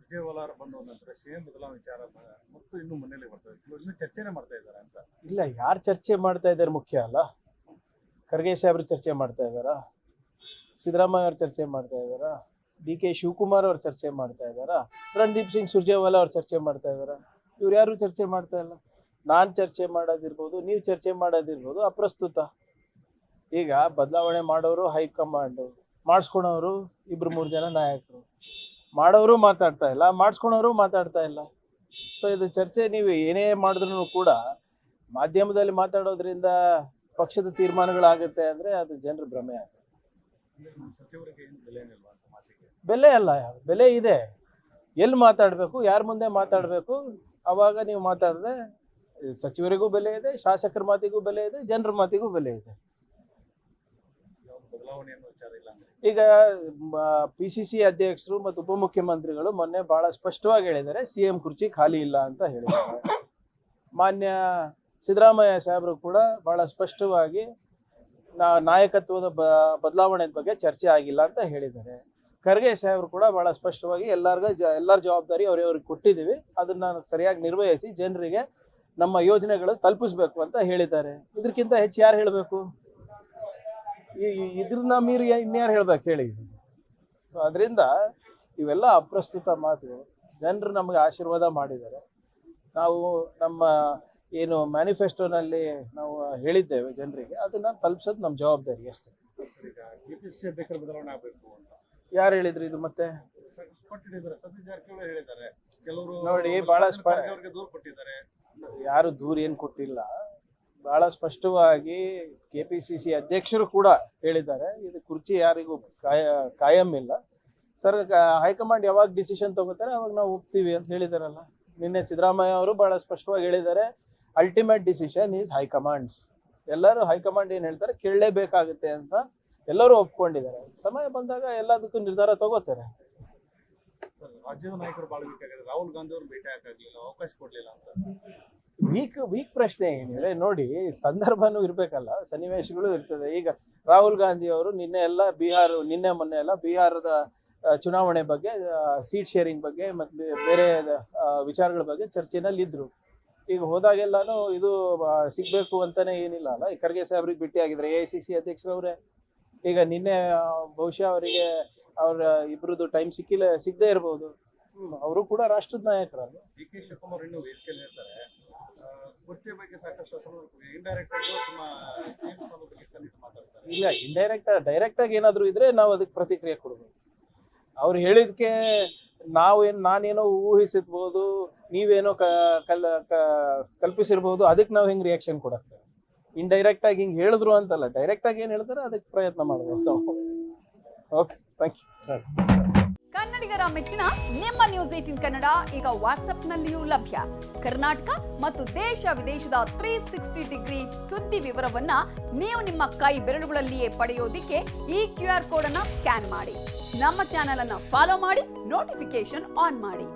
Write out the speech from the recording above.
ಸುರ್ಜೇವಾಲಾ ಬಂದ ನಂತರ ಸಿಎಂ ಬದಲಾವಣೆ ವಿಚಾರ ಮತ್ತು ಇನ್ನು ಮನೆಯಲ್ಲಿ ಬರ್ತದೆ, ಇನ್ನು ಚರ್ಚೆನೆ ಮಾಡ್ತಾ ಇದ್ದಾರೆ ಅಂತ. ಇಲ್ಲ, ಯಾರು ಚರ್ಚೆ ಮಾಡ್ತಾ ಇದ್ದಾರೆ ಮುಖ್ಯ ಅಲ್ಲ. ಖರ್ಗೆ ಸಾಹೇಬ್ರು ಚರ್ಚೆ ಮಾಡ್ತಾ ಇದ್ದಾರಾ, ಸಿದ್ದರಾಮಯ್ಯ ಅವ್ರು ಚರ್ಚೆ ಮಾಡ್ತಾ ಇದ್ದಾರಾ, DK ಶಿವಕುಮಾರ್ ಅವ್ರು ಚರ್ಚೆ ಮಾಡ್ತಾ ಇದ್ದಾರಾ, ರಣದೀಪ್ ಸಿಂಗ್ ಸುರ್ಜೇವಾಲಾ ಅವ್ರು ಚರ್ಚೆ ಮಾಡ್ತಾ ಇದ್ದಾರಾ? ಇವ್ರು ಯಾರು ಚರ್ಚೆ ಮಾಡ್ತಾ ಇಲ್ಲ. ನಾನು ಚರ್ಚೆ ಮಾಡೋದಿರ್ಬೋದು, ನೀವು ಚರ್ಚೆ ಮಾಡೋದಿರ್ಬೋದು ಅಪ್ರಸ್ತುತ. ಈಗ ಬದಲಾವಣೆ ಮಾಡೋರು ಹೈಕಮಾಂಡು, ಮಾಡಿಸ್ಕೊಳೋರು 2-3 ಜನ ನಾಯಕರು. ಮಾಡೋರು ಮಾತಾಡ್ತಾ ಇಲ್ಲ, ಮಾಡಿಸ್ಕೊಳೋರು ಮಾತಾಡ್ತಾ ಇಲ್ಲ. ಸೊ ಇದು ಚರ್ಚೆ ನೀವು ಏನೇ ಮಾಡಿದ್ರು ಕೂಡ ಮಾಧ್ಯಮದಲ್ಲಿ ಮಾತಾಡೋದ್ರಿಂದ ಪಕ್ಷದ ತೀರ್ಮಾನಗಳಾಗುತ್ತೆ ಅಂದರೆ ಅದು ಜನರ ಭ್ರಮೆ ಆಗುತ್ತೆ. ಸಚಿವರಿಗೆ ಏನು ಬೆಲೆ ಇಲ್ವಾ ಅಂತ ಮಾತಿಗೆ? ಬೆಲೆ ಅಲ್ಲ, ಬೆಲೆ ಇದೆ. ಎಲ್ಲಿ ಮಾತಾಡಬೇಕು, ಯಾರ ಮುಂದೆ ಮಾತಾಡಬೇಕು, ಅವಾಗ ನೀವು ಮಾತಾಡಿದ್ರೆ ಸಚಿವರಿಗೂ ಬೆಲೆ ಇದೆ, ಶಾಸಕರ ಮಾತಿಗೂ ಬೆಲೆ ಇದೆ, ಜನರ ಮಾತಿಗೂ ಬೆಲೆ ಇದೆ. ಬದಲಾವಣೆ ಅನ್ನೋ ವಿಚಾರ ಇಲ್ಲ. ಈಗ PCC ಅಧ್ಯಕ್ಷರು ಮತ್ತು ಉಪಮುಖ್ಯಮಂತ್ರಿಗಳು ಮೊನ್ನೆ ಬಹಳ ಸ್ಪಷ್ಟವಾಗಿ ಹೇಳಿದ್ದಾರೆ, CM ಕುರ್ಚಿ ಖಾಲಿ ಇಲ್ಲ ಅಂತ ಹೇಳಿದ್ದಾರೆ. ಮಾನ್ಯ ಸಿದ್ದರಾಮಯ್ಯ ಸಾಹೇಬರು ಕೂಡ ಬಹಳ ಸ್ಪಷ್ಟವಾಗಿ ನಾಯಕತ್ವದ ಬದಲಾವಣೆ ಬಗ್ಗೆ ಚರ್ಚೆ ಆಗಿಲ್ಲ ಅಂತ ಹೇಳಿದ್ದಾರೆ. ಖರ್ಗೆ ಸಾಹೇಬರು ಕೂಡ ಬಹಳ ಸ್ಪಷ್ಟವಾಗಿ ಎಲ್ಲರ ಜವಾಬ್ದಾರಿ ಅವ್ರಿಗೆ ಕೊಟ್ಟಿದ್ದೀವಿ, ಅದನ್ನ ಸರಿಯಾಗಿ ನಿರ್ವಹಿಸಿ ಜನರಿಗೆ ನಮ್ಮ ಯೋಜನೆಗಳು ತಲುಪಿಸ್ಬೇಕು ಅಂತ ಹೇಳಿದ್ದಾರೆ. ಇದಕ್ಕಿಂತ ಹೆಚ್ಚು ಯಾರು ಹೇಳಬೇಕು? ಇದ್ರನ್ನ ಮೀರಿ ಇನ್ಯಾರು ಹೇಳ್ಬೇಕು ಹೇಳಿ? ಅದರಿಂದ ಇವೆಲ್ಲ ಅಪ್ರಸ್ತುತ ಮಾತುಗಳು. ಜನರು ನಮಗೆ ಆಶೀರ್ವಾದ ಮಾಡಿದ್ದಾರೆ. ನಾವು ನಮ್ಮ ಏನು ಮ್ಯಾನಿಫೆಸ್ಟೋನಲ್ಲಿ ನಾವು ಹೇಳಿದ್ದೇವೆ ಜನರಿಗೆ, ಅದನ್ನ ತಲುಪಿಸೋದು ನಮ್ಮ ಜವಾಬ್ದಾರಿ ಅಷ್ಟೇ. ಈಗ KPCC ಅಧ್ಯಕ್ಷರ ಬದಲಾವಣೆ ಆಗಬೇಕು ಅಂತ ಯಾರು ಹೇಳಿದ್ರು? ಇದು ಮತ್ತೆ ಕೊಟ್ಟಿದ್ದಾರೆ, ಸತೀಶ್ ಜಾರಕಿಹೊಳಿ ಹೇಳಿದ್ದಾರೆ. ಕೆಲವರು ನೋಡಿ, ಬಹಳ ಅವರಿಗೆ ದೂರು ಕೊಟ್ಟಿದ್ದಾರೆ. ಯಾರು ದೂರ ಏನು ಕೊಟ್ಟಿಲ್ಲ. ಬಹಳ ಸ್ಪಷ್ಟವಾಗಿ KPCC ಅಧ್ಯಕ್ಷರು ಕೂಡ ಹೇಳಿದ್ದಾರೆ, ಇದು ಕುರ್ಚಿ ಯಾರಿಗೂ ಕಾಯಂ ಇಲ್ಲ ಸರ್. ಹೈಕಮಾಂಡ್ ಯಾವಾಗ ಡಿಸಿಷನ್ ತಗೋತಾರೆ ಅವಾಗ ನಾವು ಒಪ್ತೀವಿ ಅಂತ ಹೇಳಿದಾರಲ್ಲ. ನಿನ್ನೆ ಸಿದ್ದರಾಮಯ್ಯ ಅವರು ಬಹಳ ಸ್ಪಷ್ಟವಾಗಿ ಹೇಳಿದ್ದಾರೆ, ಅಲ್ಟಿಮೇಟ್ ಡಿಸಿಷನ್ ಈಸ್ ಹೈಕಮಾಂಡ್ಸ್. ಎಲ್ಲರೂ ಹೈಕಮಾಂಡ್ ಏನು ಹೇಳ್ತಾರೆ ಕೇಳಲೇಬೇಕಾಗುತ್ತೆ ಅಂತ ಎಲ್ಲರೂ ಒಪ್ಕೊಂಡಿದ್ದಾರೆ. ಸಮಯ ಬಂದಾಗ ಎಲ್ಲದಕ್ಕೂ ನಿರ್ಧಾರ ತಗೋತಾರೆ. ರಾಜ್ಯದ ನಾಯಕರು ಬಹಳ ವೀಕ್ ಆಗಿದ್ದಾರೆ. ರಾಹುಲ್ ಗಾಂಧಿ ಅವರು ಭೇಟಿ ಆಗಲಿಲ್ಲ, ಅವಕಾಶ ಕೊಡ್ಲಿಲ್ಲ ಅಂತ. ವೀಕ್ ಪ್ರಶ್ನೆ ಏನಿದೆ ನೋಡಿ, ಸಂದರ್ಭನೂ ಇರ್ಬೇಕಲ್ಲ, ಸನ್ನಿವೇಶಗಳು ಇರ್ತದೆ. ಈಗ ರಾಹುಲ್ ಗಾಂಧಿ ಅವರು ನಿನ್ನೆ ಮೊನ್ನೆ ಎಲ್ಲ ಬಿಹಾರದ ಚುನಾವಣೆ ಬಗ್ಗೆ, ಸೀಟ್ ಶೇರಿಂಗ್ ಬಗ್ಗೆ ಮತ್ತು ಬೇರೆ ವಿಚಾರಗಳ ಬಗ್ಗೆ ಚರ್ಚೆನಲ್ಲಿ ಇದ್ರು. ಈಗ ಹೋದಾಗೆಲ್ಲಾನು ಇದು ಸಿಗ್ಬೇಕು ಅಂತಾನೆ ಏನಿಲ್ಲ ಅಲ್ಲ. ಖರ್ಗೆ ಸಾಹೇಬ್ರಿಗೆ ಭೇಟಿ ಆಗಿದ್ರೆ AICC ಅಧ್ಯಕ್ಷರವ್ರೆ. ಈಗ ನಿನ್ನೆ ಬಹುಶಃ ಅವರಿಗೆ ಅವ್ರ ಇಬ್ರದ್ದು ಟೈಮ್ ಸಿಗದೇ ಇರ್ಬೋದು. ಅವರು ಕೂಡ ರಾಷ್ಟ್ರದ ನಾಯಕರಲ್ಲ. DK ಶಿವಕುಮಾರ್ ಇನ್ನೂ ವೇದಿಕೆಯಲ್ಲಿ ಇರ್ತಾರೆ. ಕುರ್ಚಿ ಬಗ್ಗೆ ಸಾಕಷ್ಟು ಇಂಡೈರೆಕ್ಟ್ ಆಗಿ ಮಾತಾಡ್ತಾರೆ. ಇಲ್ಲ, ಡೈರೆಕ್ಟ್ ಆಗಿ ಏನಾದ್ರು ಇದ್ರೆ ನಾವು ಅದಕ್ಕೆ ಪ್ರತಿಕ್ರಿಯೆ ಕೊಡ್ಬೇಕು. ಅವ್ರು ಹೇಳಿದ್ಕೆ ನಾನೇನೋ ಊಹಿಸಿರ್ಬೋದು, ನೀವೇನೋ ಕಲ್ಪಿಸಿರ್ಬೋದು, ಅದಕ್ಕೆ ನಾವು ಹೆಂಗ್ ರಿಯಾಕ್ಷನ್ ಕೊಡಕ್ಕೆ? ಇಂಡೈರೆಕ್ಟ್ ಆಗಿ ಹಿಂಗೆ ಹೇಳಿದ್ರು ಅಂತಲ್ಲ, ಡೈರೆಕ್ಟ್ ಆಗಿ ಏನು ಹೇಳ್ತಾರೆ ಅದಕ್ಕೆ ಪ್ರಯತ್ನ ಮಾಡಬೇಕು. Okay, thank you. ಕನ್ನಡಿಗರ ಮೆಚ್ಚಿನ ನಿಮ್ಮ ನ್ಯೂಸ್ 18 ಕನ್ನಡ ಈಗ ವಾಟ್ಸ್ಆಪ್ನಲ್ಲಿಯೂ ಲಭ್ಯ. ಕರ್ನಾಟಕ ಮತ್ತು ದೇಶ ವಿದೇಶದ 360 ಡಿಗ್ರಿ ಸುದ್ದಿ ವಿವರವನ್ನ ನೀವು ನಿಮ್ಮ ಕೈ ಬೆರಳುಗಳಲ್ಲಿಯೇ ಪಡೆಯೋದಿಕ್ಕೆ ಈ QR ಕೋಡ್ ಅನ್ನ ಸ್ಕ್ಯಾನ್ ಮಾಡಿ. ನಮ್ಮ ಚಾನೆಲ್ ಅನ್ನ ಫಾಲೋ ಮಾಡಿ, ನೋಟಿಫಿಕೇಶನ್ ಆನ್ ಮಾಡಿ.